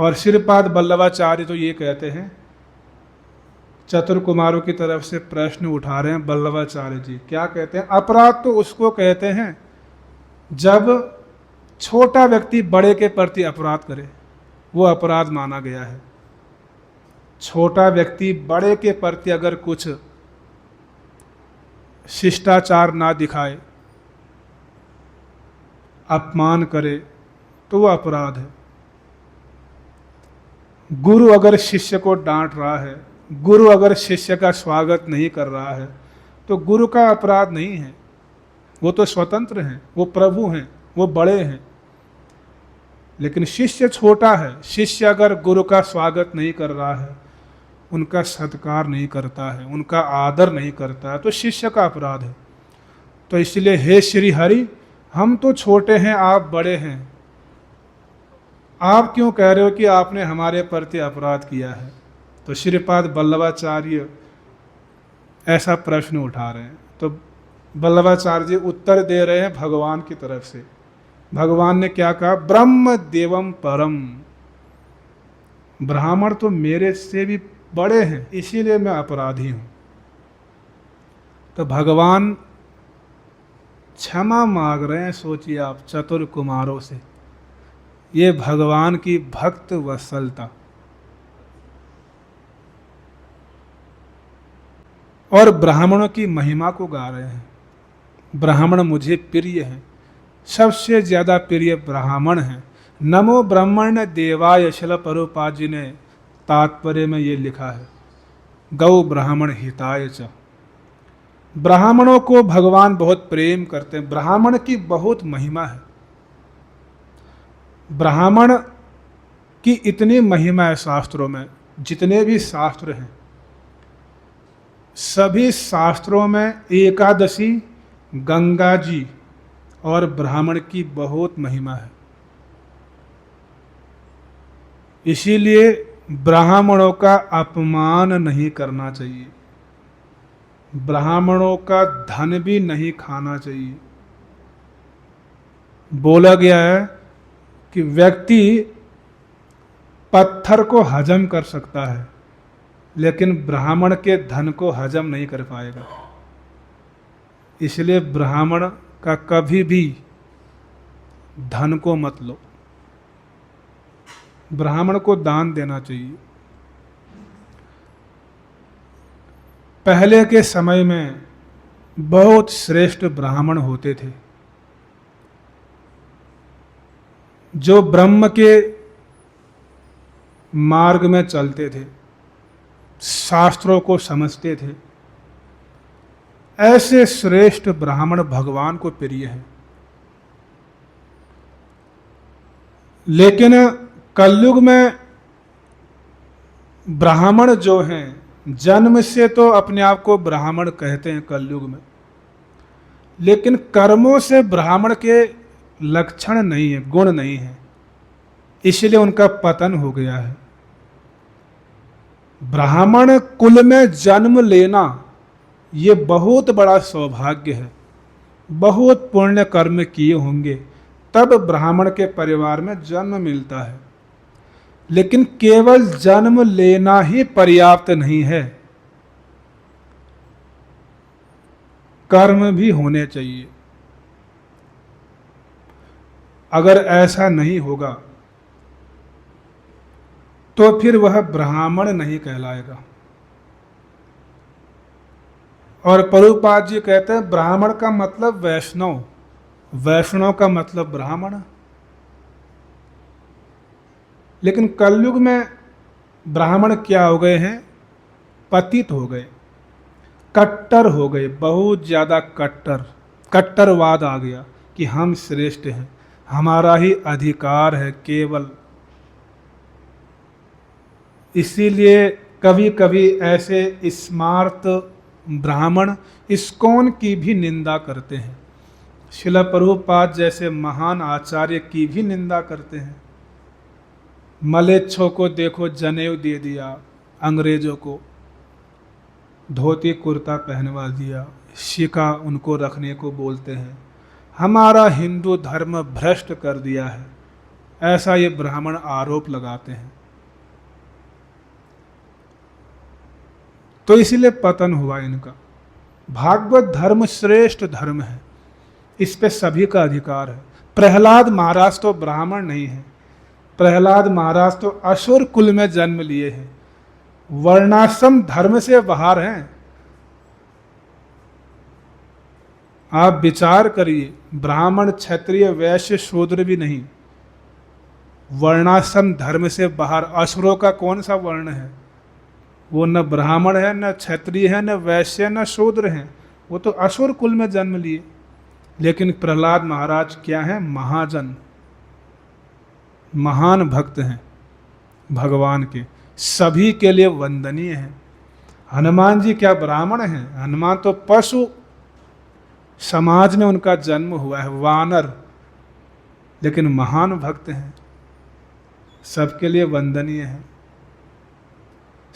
और श्रीपाद वल्लभाचार्य तो ये कहते हैं, चतुर कुमारों की तरफ से प्रश्न उठा रहे हैं वल्लभाचार्य जी, क्या कहते हैं? अपराध तो उसको कहते हैं जब छोटा व्यक्ति बड़े के प्रति अपराध करे, वो अपराध माना गया है। छोटा व्यक्ति बड़े के प्रति अगर कुछ शिष्टाचार ना दिखाए, अपमान करे, तो वो अपराध है। गुरु अगर शिष्य को डांट रहा है, गुरु अगर शिष्य का स्वागत नहीं कर रहा है, तो गुरु का अपराध नहीं है। वो तो स्वतंत्र हैं, वो प्रभु हैं, वो बड़े हैं। लेकिन शिष्य छोटा है, शिष्य अगर गुरु का स्वागत नहीं कर रहा है, उनका सत्कार नहीं करता है, उनका आदर नहीं करता है, तो शिष्य का अपराध है। तो इसलिए हे श्री हरि, हम तो छोटे हैं, आप बड़े हैं, आप क्यों कह रहे हो कि आपने हमारे प्रति अपराध किया है? तो श्रीपाद वल्लभाचार्य ऐसा प्रश्न उठा रहे हैं। तो वल्लभाचार्य जी उत्तर दे रहे हैं भगवान की तरफ से। भगवान ने क्या कहा? ब्रह्म देवम परम, ब्राह्मण तो मेरे से भी बड़े हैं, इसीलिए मैं अपराधी हूं। तो भगवान क्षमा मांग रहे हैं। सोचिए आप, चतुर कुमारों से। ये भगवान की भक्त वत्सलता। और ब्राह्मणों की महिमा को गा रहे हैं। ब्राह्मण मुझे प्रिय हैं, सबसे ज्यादा प्रिय ब्राह्मण हैं। नमो ब्राह्मण देवाय, शिल प्रभुपाद जी ने तात्पर्य में ये लिखा है, गौ ब्राह्मण हिताय च। ब्राह्मणों को भगवान बहुत प्रेम करते हैं, ब्राह्मण की बहुत महिमा है। ब्राह्मण की इतनी महिमा है शास्त्रों में, जितने भी शास्त्र हैं सभी शास्त्रों में एकादशी, गंगा जी और ब्राह्मण की बहुत महिमा है। इसीलिए ब्राह्मणों का अपमान नहीं करना चाहिए, ब्राह्मणों का धन भी नहीं खाना चाहिए। बोला गया है कि व्यक्ति पत्थर को हजम कर सकता है, लेकिन ब्राह्मण के धन को हजम नहीं कर पाएगा। इसलिए ब्राह्मण का कभी भी धन को मत लो, ब्राह्मण को दान देना चाहिए। पहले के समय में बहुत श्रेष्ठ ब्राह्मण होते थे, जो ब्रह्म के मार्ग में चलते थे, शास्त्रों को समझते थे। ऐसे श्रेष्ठ ब्राह्मण भगवान को प्रिय हैं। लेकिन कलयुग में ब्राह्मण जो हैं, जन्म से तो अपने आप को ब्राह्मण कहते हैं कलयुग में, लेकिन कर्मों से ब्राह्मण के लक्षण नहीं है, गुण नहीं है, इसलिए उनका पतन हो गया है। ब्राह्मण कुल में जन्म लेना ये बहुत बड़ा सौभाग्य है। बहुत पुण्य कर्म किए होंगे तब ब्राह्मण के परिवार में जन्म मिलता है। लेकिन केवल जन्म लेना ही पर्याप्त नहीं है, कर्म भी होने चाहिए। अगर ऐसा नहीं होगा तो फिर वह ब्राह्मण नहीं कहलाएगा। और प्रभुपाद जी कहते हैं ब्राह्मण का मतलब वैष्णव, वैष्णव का मतलब ब्राह्मण। लेकिन कलयुग में ब्राह्मण क्या हो गए हैं? पतित हो गए, कट्टर हो गए, बहुत ज्यादा कट्टरवाद आ गया कि हम श्रेष्ठ हैं, हमारा ही अधिकार है केवल। इसीलिए कभी कभी ऐसे स्मार्त ब्राह्मण इस्कॉन की भी निंदा करते हैं, शिला प्रभुपाद जैसे महान आचार्य की भी निंदा करते हैं। मलेच्छों को देखो जनेऊ दे दिया, अंग्रेजों को धोती कुर्ता पहनवा दिया, शिका उनको रखने को बोलते हैं। हमारा हिंदू धर्म भ्रष्ट कर दिया है, ऐसा ये ब्राह्मण आरोप लगाते हैं। तो इसीलिए पतन हुआ इनका। भागवत धर्म श्रेष्ठ धर्म है, इस पे सभी का अधिकार है। प्रहलाद महाराज तो ब्राह्मण नहीं है, प्रहलाद महाराज तो असुर कुल में जन्म लिए हैं, वर्णाश्रम धर्म से बाहर हैं। आप विचार करिए, ब्राह्मण क्षत्रिय वैश्य शूद्र भी नहीं, वर्णाश्रम धर्म से बाहर। असुरों का कौन सा वर्ण है? वो न ब्राह्मण है, न क्षत्रिय है, न वैश्य, न शूद्र हैं, वो तो असुर कुल में जन्म लिए। लेकिन प्रहलाद महाराज क्या हैं? महाजन, महान भक्त हैं भगवान के, सभी के लिए वंदनीय हैं। हनुमान जी क्या ब्राह्मण हैं? हनुमान तो पशु समाज में उनका जन्म हुआ है, वानर, लेकिन महान भक्त हैं, सबके लिए वंदनीय हैं।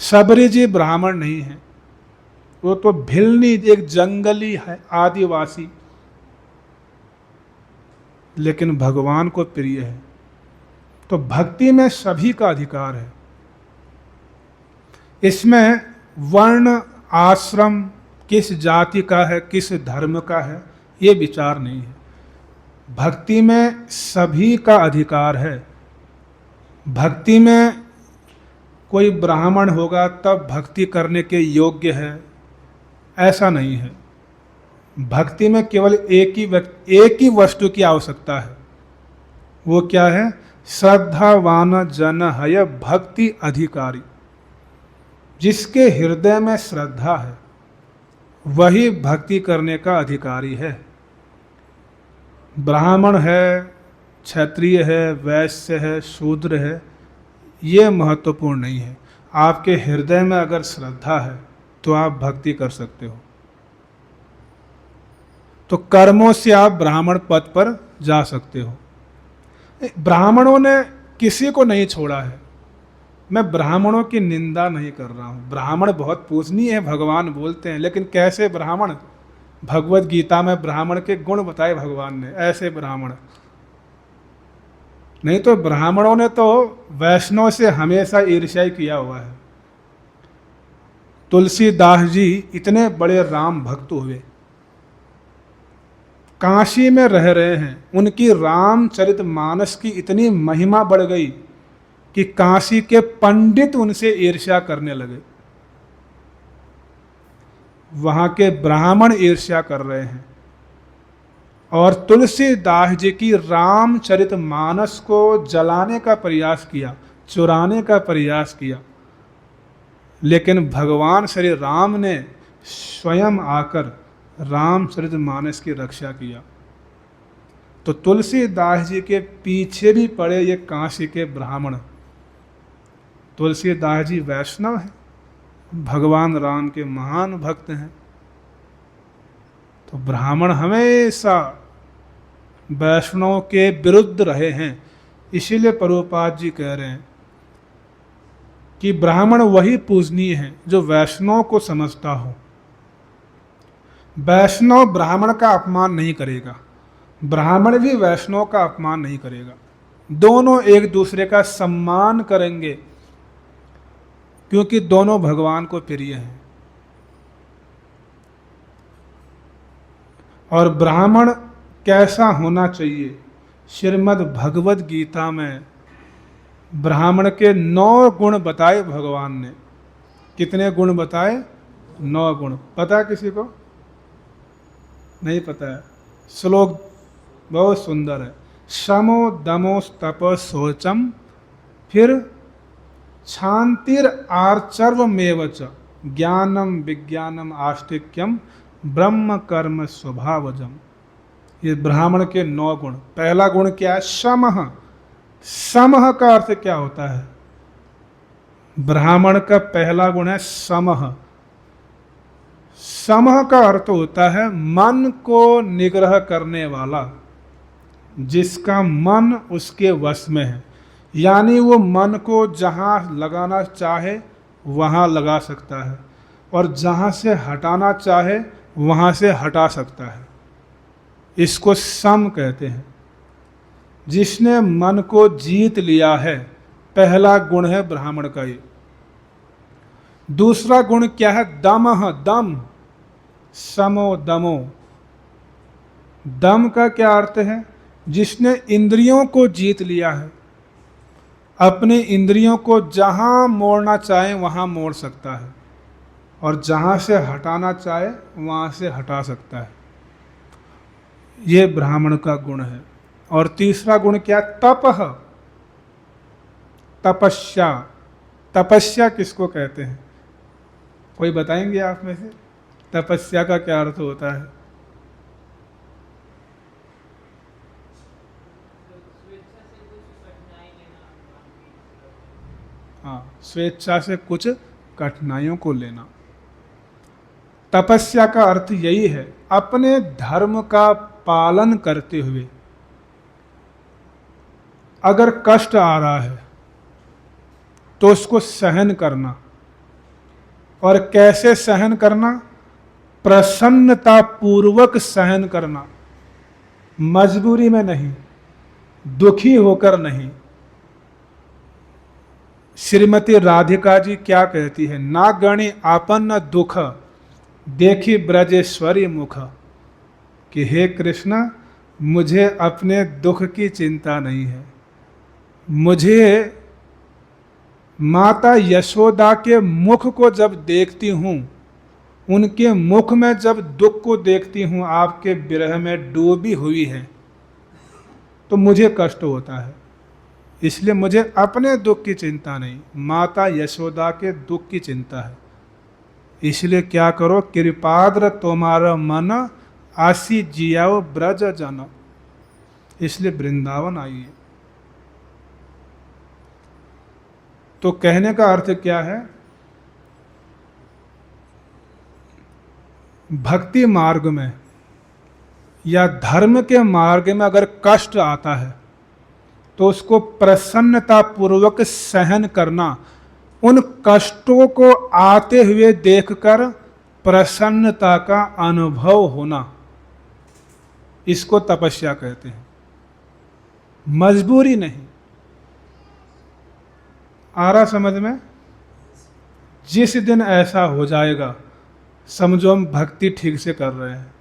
सबरी जी ब्राह्मण नहीं है, वो तो भिलनी, एक जंगली है, आदिवासी, लेकिन भगवान को प्रिय है। तो भक्ति में सभी का अधिकार है। इसमें वर्ण आश्रम किस जाति का है, किस धर्म का है, ये विचार नहीं है। भक्ति में सभी का अधिकार है। भक्ति में कोई ब्राह्मण होगा तब भक्ति करने के योग्य है, ऐसा नहीं है। भक्ति में केवल एक ही वस्तु की आवश्यकता है। वो क्या है? श्रद्धावान जन है भक्ति अधिकारी। जिसके हृदय में श्रद्धा है वही भक्ति करने का अधिकारी है। ब्राह्मण है, क्षत्रिय है, वैश्य है, शूद्र है, ये महत्वपूर्ण नहीं है। आपके हृदय में अगर श्रद्धा है तो आप भक्ति कर सकते हो। तो कर्मों से आप ब्राह्मण पद पर जा सकते हो। ब्राह्मणों ने किसी को नहीं छोड़ा है। मैं ब्राह्मणों की निंदा नहीं कर रहा हूँ। ब्राह्मण बहुत पूजनीय है, भगवान बोलते हैं, लेकिन कैसे ब्राह्मण? भगवत गीता में ब्राह्मण के गुण बताए भगवान ने, ऐसे ब्राह्मण। नहीं तो ब्राह्मणों ने तो वैष्णव से हमेशा ईर्ष्या किया हुआ है। तुलसीदास जी इतने बड़े राम भक्त हुए, काशी में रह रहे हैं, उनकी रामचरितमानस की इतनी महिमा बढ़ गई कि काशी के पंडित उनसे ईर्ष्या करने लगे। वहां के ब्राह्मण ईर्ष्या कर रहे हैं और तुलसीदास जी की रामचरितमानस को जलाने का प्रयास किया, चुराने का प्रयास किया, लेकिन भगवान श्री राम ने स्वयं आकर रामचरितमानस की रक्षा किया। तो तुलसीदास जी के पीछे भी पड़े ये काशी के ब्राह्मण। तुलसीदास जी वैष्णव हैं, भगवान राम के महान भक्त हैं। तो ब्राह्मण हमेशा वैष्णव के विरुद्ध रहे हैं। इसीलिए प्रभुपाद जी कह रहे हैं कि ब्राह्मण वही पूजनीय है जो वैष्णव को समझता हो। वैष्णव ब्राह्मण का अपमान नहीं करेगा, ब्राह्मण भी वैष्णव का अपमान नहीं करेगा। दोनों एक दूसरे का सम्मान करेंगे, क्योंकि दोनों भगवान को प्रिय हैं। और ब्राह्मण कैसा होना चाहिए? श्रीमद् भगवद गीता में ब्राह्मण के 9 गुण बताए भगवान ने। कितने गुण बताए? 9 गुण। पता है किसी को? नहीं पता है? श्लोक बहुत सुंदर है। समो दमो तप शौचम, फिर शांतिर आर्चर्वमेव च, ज्ञानम विज्ञानम आस्तिक्यम, ब्रह्म कर्म स्वभावजम। ये ब्राह्मण के 9 गुण। पहला गुण क्या है? समः। समः का अर्थ क्या होता है? ब्राह्मण का पहला गुण है समः। समः का अर्थ होता है मन को निग्रह करने वाला, जिसका मन उसके वश में है। यानी वो मन को जहाँ लगाना चाहे वहाँ लगा सकता है और जहाँ से हटाना चाहे वहाँ से हटा सकता है। इसको सम कहते हैं। जिसने मन को जीत लिया है, पहला गुण है ब्राह्मण का ये। दूसरा गुण क्या है? दमः, दम, समो दमो। दम का क्या अर्थ है? जिसने इंद्रियों को जीत लिया है, अपनी इंद्रियों को जहां मोड़ना चाहे वहां मोड़ सकता है, और जहां से हटाना चाहे वहां से हटा सकता है। ये ब्राह्मण का गुण है। और तीसरा गुण क्या? तपः, तपस्या। तपस्या किसको कहते हैं? कोई बताएंगे आप में से? तपस्या का क्या अर्थ होता है? हाँ, स्वेच्छा से कुछ कठिनाइयों को लेना। तपस्या का अर्थ यही है, अपने धर्म का पालन करते हुए अगर कष्ट आ रहा है तो उसको सहन करना। और कैसे सहन करना? प्रसन्नता पूर्वक सहन करना, मजबूरी में नहीं, दुखी होकर नहीं। श्रीमती राधिका जी क्या कहती है? ना गणी आपन्न दुख, देखी ब्रजेश्वरी मुख। कि हे कृष्ण, मुझे अपने दुख की चिंता नहीं है। मुझे माता यशोदा के मुख को जब देखती हूँ, उनके मुख में जब दुख को देखती हूँ, आपके विरह में डूबी हुई है, तो मुझे कष्ट होता है। इसलिए मुझे अपने दुख की चिंता नहीं, माता यशोदा के दुख की चिंता है। इसलिए क्या करो? कृपाद्र तुम्हारा मन, आसी जियाओ ब्रज जन। इसलिए वृंदावन आइए। तो कहने का अर्थ क्या है? भक्ति मार्ग में या धर्म के मार्ग में अगर कष्ट आता है तो उसको प्रसन्नता पूर्वक सहन करना, उन कष्टों को आते हुए देखकर प्रसन्नता का अनुभव होना, इसको तपस्या कहते हैं। मजबूरी नहीं। आ रहा समझ में? जिस दिन ऐसा हो जाएगा, समझो हम भक्ति ठीक से कर रहे हैं,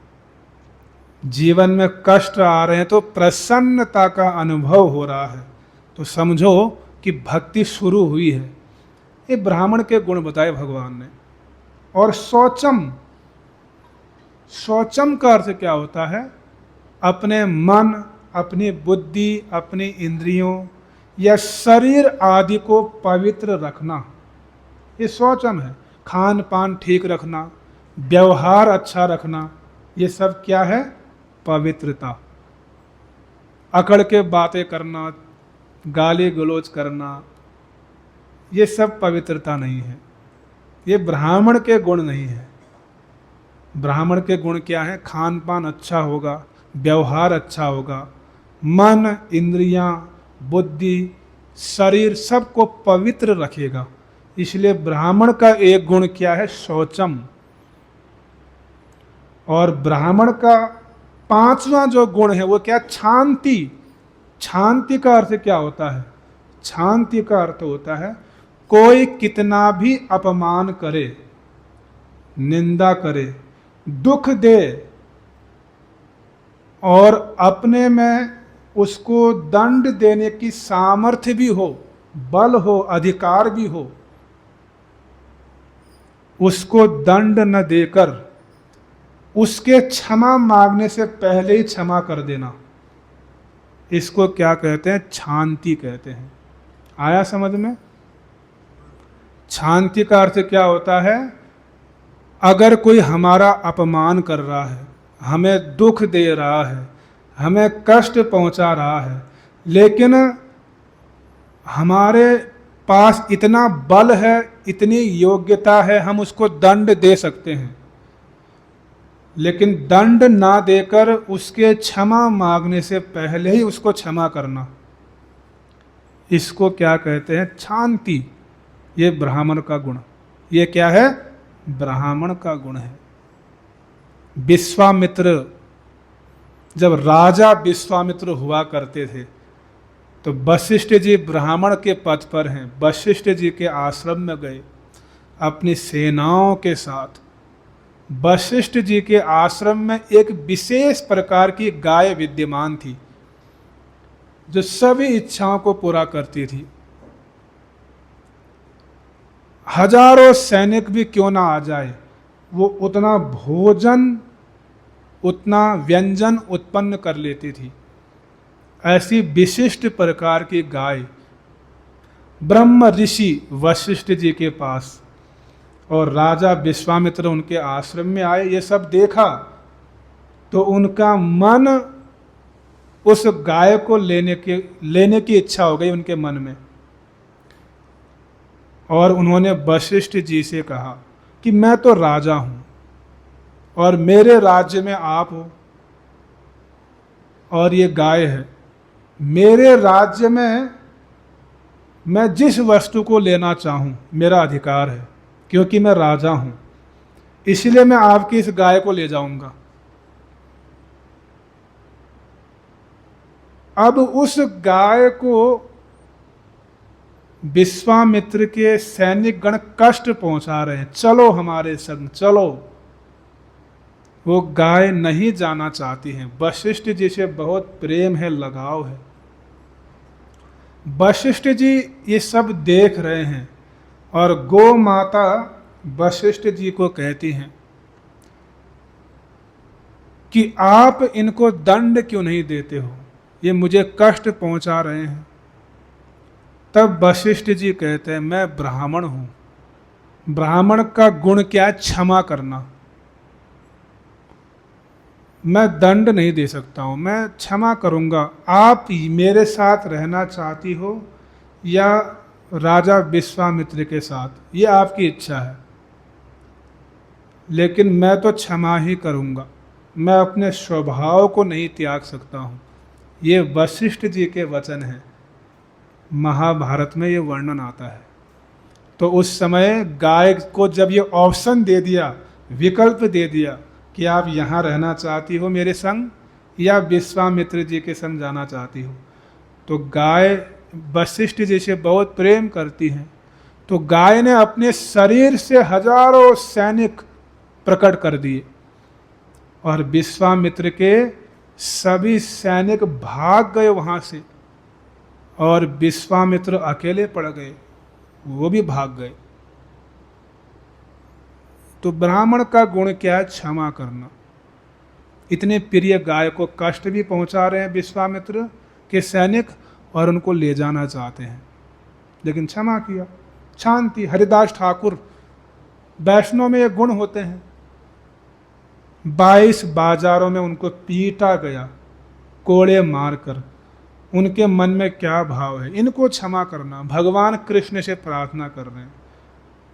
जीवन में कष्ट आ रहे हैं तो प्रसन्नता का अनुभव हो रहा है, तो समझो कि भक्ति शुरू हुई है। ये ब्राह्मण के गुण बताए भगवान ने। और शौचम, शौचम का अर्थ क्या होता है? अपने मन, अपनी बुद्धि, अपनी इंद्रियों या शरीर आदि को पवित्र रखना, ये शौचम है। खान पान ठीक रखना, व्यवहार अच्छा रखना, ये सब क्या है? पवित्रता। अकड़ के बातें करना, गाली गलौज करना, ये सब पवित्रता नहीं है। ये ब्राह्मण के गुण नहीं है। ब्राह्मण के गुण क्या है? खान पान अच्छा होगा, व्यवहार अच्छा होगा, मन, इंद्रियां, बुद्धि, शरीर सबको पवित्र रखेगा। इसलिए ब्राह्मण का एक गुण क्या है? शौचम। और ब्राह्मण का पांचवा जो गुण है वो क्या? शांति। शांति का अर्थ क्या होता है? शांति का अर्थ होता है कोई कितना भी अपमान करे, निंदा करे, दुख दे, और अपने में उसको दंड देने की सामर्थ्य भी हो, बल हो, अधिकार भी हो, उसको दंड न देकर उसके क्षमा मांगने से पहले ही क्षमा कर देना, इसको क्या कहते हैं? शांति कहते हैं। आया समझ में? शांति का अर्थ क्या होता है? अगर कोई हमारा अपमान कर रहा है, हमें दुख दे रहा है, हमें कष्ट पहुंचा रहा है, लेकिन हमारे पास इतना बल है, इतनी योग्यता है, हम उसको दंड दे सकते हैं, लेकिन दंड ना देकर उसके क्षमा मांगने से पहले ही उसको क्षमा करना, इसको क्या कहते हैं? शांति। ये ब्राह्मण का गुण। ये क्या है? ब्राह्मण का गुण है। विश्वामित्र, जब राजा विश्वामित्र हुआ करते थे, तो वशिष्ठ जी ब्राह्मण के पद पर हैं, वशिष्ठ जी के आश्रम में गए अपनी सेनाओं के साथ। वशिष्ठ जी के आश्रम में एक विशेष प्रकार की गाय विद्यमान थी जो सभी इच्छाओं को पूरा करती थी। हजारों सैनिक भी क्यों ना आ जाए, वो उतना भोजन, उतना व्यंजन उत्पन्न कर लेती थी। ऐसी विशिष्ट प्रकार की गाय ब्रह्म ऋषि वशिष्ठ जी के पास, और राजा विश्वामित्र उनके आश्रम में आए। ये सब देखा तो उनका मन उस गाय को लेने की इच्छा हो गई उनके मन में, और उन्होंने वशिष्ठ जी से कहा कि मैं तो राजा हूं और मेरे राज्य में आप हो और ये गाय है। मेरे राज्य में मैं जिस वस्तु को लेना चाहूं मेरा अधिकार है, क्योंकि मैं राजा हूं, इसलिए मैं आपकी इस गाय को ले जाऊंगा। अब उस गाय को विश्वामित्र के सैनिक गण कष्ट पहुंचा रहे हैं, चलो हमारे संग चलो। वो गाय नहीं जाना चाहती है। वशिष्ठ जी से बहुत प्रेम है, लगाव है। वशिष्ठ जी ये सब देख रहे हैं और गौ माता वशिष्ठ जी को कहती हैं कि आप इनको दंड क्यों नहीं देते हो, ये मुझे कष्ट पहुंचा रहे हैं। तब वशिष्ठ जी कहते हैं, मैं ब्राह्मण हूं, ब्राह्मण का गुण क्या है? क्षमा करना। मैं दंड नहीं दे सकता हूं, मैं क्षमा करूंगा। आप मेरे साथ रहना चाहती हो या राजा विश्वामित्र के साथ, ये आपकी इच्छा है, लेकिन मैं तो क्षमा ही करूंगा। मैं अपने स्वभाव को नहीं त्याग सकता हूं। ये वशिष्ठ जी के वचन हैं, महाभारत में ये वर्णन आता है। तो उस समय गाय को जब ये ऑप्शन दे दिया, विकल्प दे दिया कि आप यहाँ रहना चाहती हो मेरे संग या विश्वामित्र जी के संग जाना चाहती हो, तो गाय वशिष्ठ जी से बहुत प्रेम करती हैं। तो गाय ने अपने शरीर से हजारों सैनिक प्रकट कर दिए और विश्वामित्र के सभी सैनिक भाग गए वहां से, और विश्वामित्र अकेले पड़ गए, वो भी भाग गए। तो ब्राह्मण का गुण क्या है? क्षमा करना। इतने प्रिय गाय को कष्ट भी पहुंचा रहे हैं विश्वामित्र के सैनिक और उनको ले जाना चाहते हैं, लेकिन क्षमा किया। शांति। हरिदास ठाकुर, वैष्णव में ये गुण होते हैं। 22 बाजारों में उनको पीटा गया कोड़े मारकर। उनके मन में क्या भाव है? इनको क्षमा करना। भगवान कृष्ण से प्रार्थना कर रहे हैं,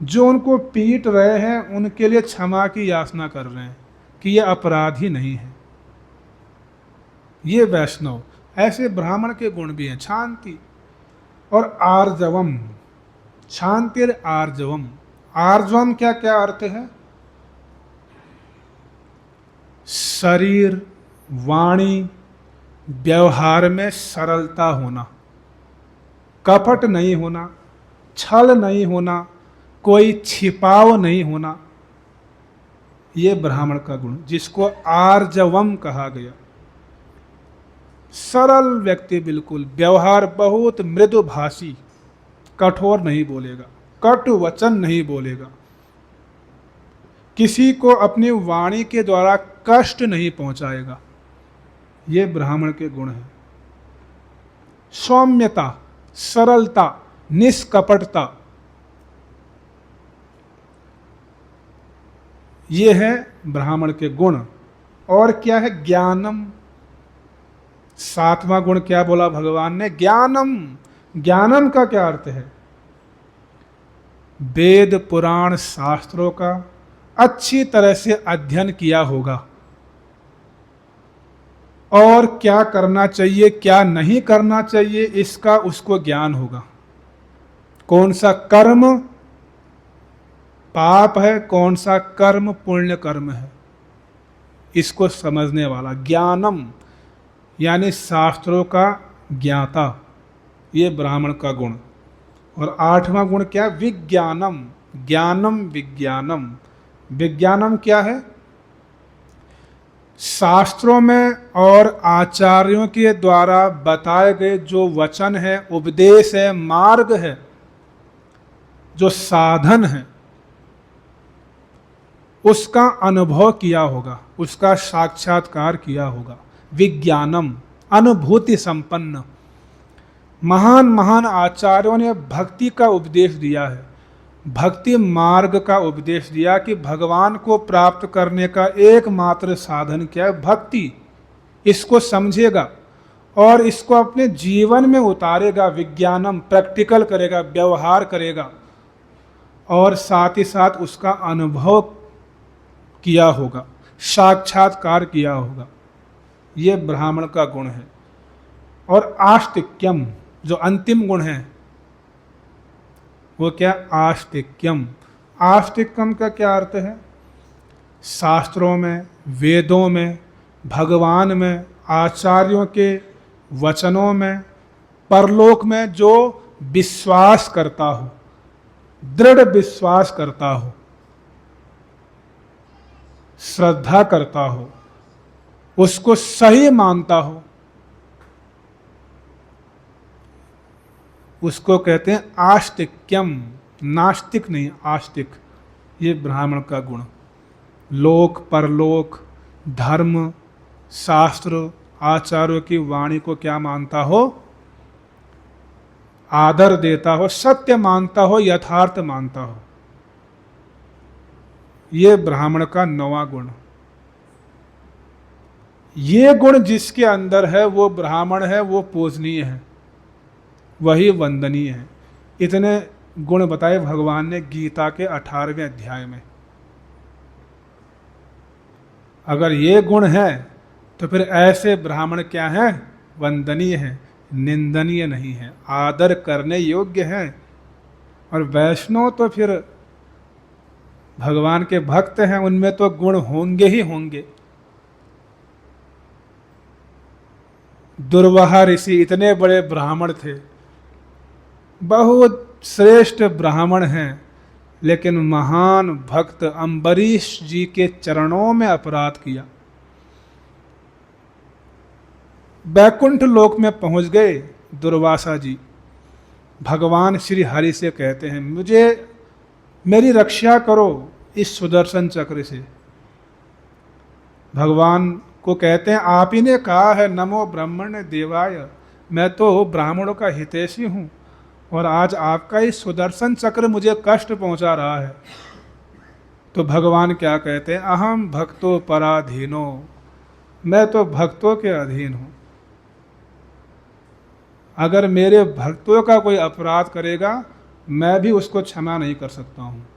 जो उनको पीट रहे हैं उनके लिए क्षमा की याचना कर रहे हैं कि ये अपराधी नहीं है। ये वैष्णव। ऐसे ब्राह्मण के गुण भी हैं, शांति और आर्जवम। शांतिर आर्जवम। आर्जवम क्या क्या अर्थ है? शरीर, वाणी, व्यवहार में सरलता होना, कपट नहीं होना, छल नहीं होना, कोई छिपाव नहीं होना। ये ब्राह्मण का गुण, जिसको आर्जवम कहा गया। सरल व्यक्ति, बिल्कुल व्यवहार बहुत मृदुभाषी, कठोर नहीं बोलेगा, कटु वचन नहीं बोलेगा, किसी को अपनी वाणी के द्वारा कष्ट नहीं पहुंचाएगा। ये ब्राह्मण के गुण हैं। सौम्यता, सरलता, निष्कपटता, ये है ब्राह्मण के गुण। और क्या है? ज्ञानम। 7वां गुण क्या बोला भगवान ने? ज्ञानम। ज्ञानम का क्या अर्थ है? वेद पुराण शास्त्रों का अच्छी तरह से अध्ययन किया होगा और क्या करना चाहिए क्या नहीं करना चाहिए इसका उसको ज्ञान होगा। कौन सा कर्म पाप है, कौन सा कर्म पुण्य कर्म है, इसको समझने वाला। ज्ञानम यानी शास्त्रों का ज्ञाता। ये ब्राह्मण का गुण। और 8वां गुण क्या? विज्ञानम। ज्ञानम विज्ञानम। विज्ञानम क्या है? शास्त्रों में और आचार्यों के द्वारा बताए गए जो वचन है, उपदेश है, मार्ग है, जो साधन है, उसका अनुभव किया होगा, उसका साक्षात्कार किया होगा। विज्ञानम, अनुभूति संपन्न। महान महान आचार्यों ने भक्ति का उपदेश दिया है, भक्ति मार्ग का उपदेश दिया कि भगवान को प्राप्त करने का एकमात्र साधन क्या है? भक्ति। इसको समझेगा और इसको अपने जीवन में उतारेगा, विज्ञानम, प्रैक्टिकल करेगा, व्यवहार करेगा, और साथ ही साथ उसका अनुभव किया होगा, साक्षात्कार किया होगा। ये ब्राह्मण का गुण है। और आस्तिक्यम, जो अंतिम गुण है, वो क्या? आस्तिक्यम। आस्तिक्यम का क्या अर्थ है? शास्त्रों में, वेदों में, भगवान में, आचार्यों के वचनों में, परलोक में जो विश्वास करता हो, दृढ़ विश्वास करता हो, श्रद्धा करता हो, उसको सही मानता हो, उसको कहते हैं आस्तिक्यम। नास्तिक नहीं, आस्तिक। ये ब्राह्मण का गुण। लोक, परलोक, धर्म, शास्त्र, आचार्यों की वाणी को क्या मानता हो? आदर देता हो, सत्य मानता हो, यथार्थ मानता हो। ये ब्राह्मण का 9वां गुण। ये गुण जिसके अंदर है वो ब्राह्मण है, वो पूजनीय है, वही वंदनीय है। इतने गुण बताए भगवान ने गीता के 18वें अध्याय में। अगर ये गुण है तो फिर ऐसे ब्राह्मण क्या है? वंदनीय है, निंदनीय नहीं है, आदर करने योग्य है। और वैष्णव तो फिर भगवान के भक्त हैं, उनमें तो गुण होंगे ही होंगे। दुर्वाहा ऋषि इतने बड़े ब्राह्मण थे, बहुत श्रेष्ठ ब्राह्मण हैं, लेकिन महान भक्त अम्बरीश जी के चरणों में अपराध किया। बैकुंठ लोक में पहुंच गए दुर्वासा जी। भगवान श्री हरि से कहते हैं, मुझे मेरी रक्षा करो इस सुदर्शन चक्र से। भगवान को कहते हैं, आप ही ने कहा है नमो ब्रह्मण्य देवाय, मैं तो ब्राह्मणों का हितैषी हूँ, और आज आपका इस सुदर्शन चक्र मुझे कष्ट पहुंचा रहा है। तो भगवान क्या कहते हैं? अहम भक्तो पराधीनो, मैं तो भक्तों के अधीन हूँ। अगर मेरे भक्तों का कोई अपराध करेगा, मैं भी उसको क्षमा नहीं कर सकता हूँ।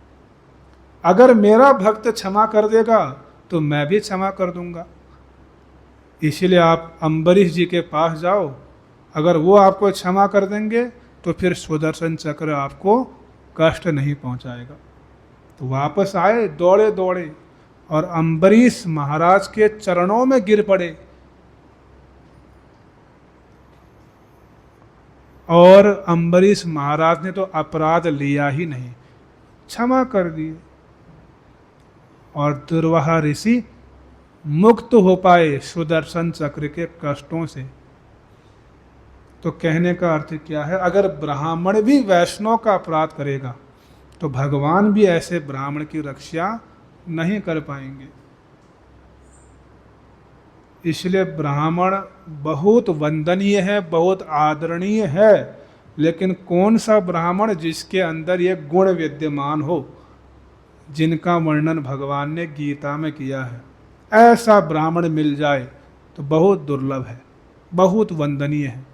अगर मेरा भक्त क्षमा कर देगा तो मैं भी क्षमा कर दूंगा। इसीलिए आप अम्बरीश जी के पास जाओ, अगर वो आपको क्षमा कर देंगे तो फिर सुदर्शन चक्र आपको कष्ट नहीं पहुंचाएगा। तो वापस आए दौड़े दौड़े और अम्बरीश महाराज के चरणों में गिर पड़े और अम्बरीश महाराज ने तो अपराध लिया ही नहीं, क्षमा कर दिए, और दुर्वाहा ऋषि मुक्त हो पाए सुदर्शन चक्र के कष्टों से। तो कहने का अर्थ क्या है? अगर ब्राह्मण भी वैष्णव का अपराध करेगा तो भगवान भी ऐसे ब्राह्मण की रक्षा नहीं कर पाएंगे। इसलिए ब्राह्मण बहुत वंदनीय है, बहुत आदरणीय है, लेकिन कौन सा ब्राह्मण? जिसके अंदर ये गुण विद्यमान हो, जिनका वर्णन भगवान ने गीता में किया है। ऐसा ब्राह्मण मिल जाए तो बहुत दुर्लभ है, बहुत वंदनीय है।